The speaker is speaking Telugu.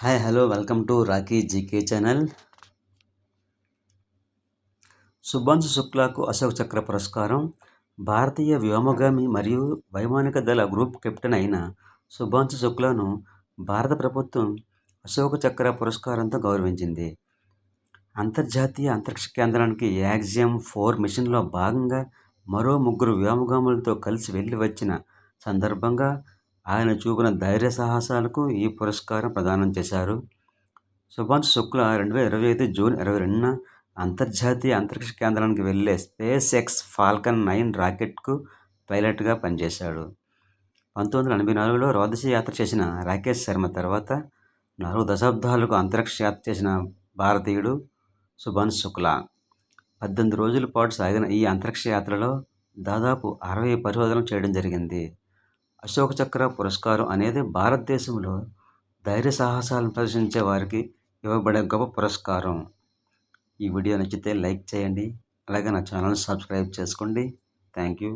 Hi hello welcome to Rocky GK channel. Shubhanshu శుక్లాకు అశోక్ చక్ర పురస్కారం. భారతీయ వ్యోమగామి మరియు వైమానిక దళ గ్రూప్ కెప్టెన్ అయిన శుభాంశు శుక్లాను భారత ప్రభుత్వం అశోక చక్ర పురస్కారంతో గౌరవించింది. అంతర్జాతీయ అంతరిక్ష కేంద్రానికి యాక్సియం 4 మిషన్లో భాగంగా మరో 3 వ్యోమగాములతో కలిసి వెళ్ళి వచ్చిన సందర్భంగా ఆయన చూపిన ధైర్య సాహసాలకు ఈ పురస్కారం ప్రదానం చేశారు. శుభాంశు శుక్లా 2025 జూన్ 22న అంతర్జాతీయ అంతరిక్ష కేంద్రానికి వెళ్లే స్పేస్ ఎక్స్ ఫాల్కన్ 9 రాకెట్కు పైలట్గా పనిచేశాడు. 1984లో రోదసి యాత్ర చేసిన రాకేష్ శర్మ తర్వాత 4 దశాబ్దాలకు అంతరిక్ష యాత్ర చేసిన భారతీయుడు శుభాంశు శుక్లా. 18 రోజుల పాటు సాగిన ఈ అంతరిక్ష యాత్రలో దాదాపు 60 పరిశోధనలు చేయడం జరిగింది. అశోక చక్ర పురస్కారం అనేది భారతదేశంలో ధైర్య సాహసాలను ప్రదర్శించే వారికి ఇవ్వబడే గొప్ప పురస్కారం. ఈ వీడియో నచ్చితే లైక్ చేయండి, అలాగే నా ఛానల్ సబ్స్క్రైబ్ చేసుకోండి. Thank you.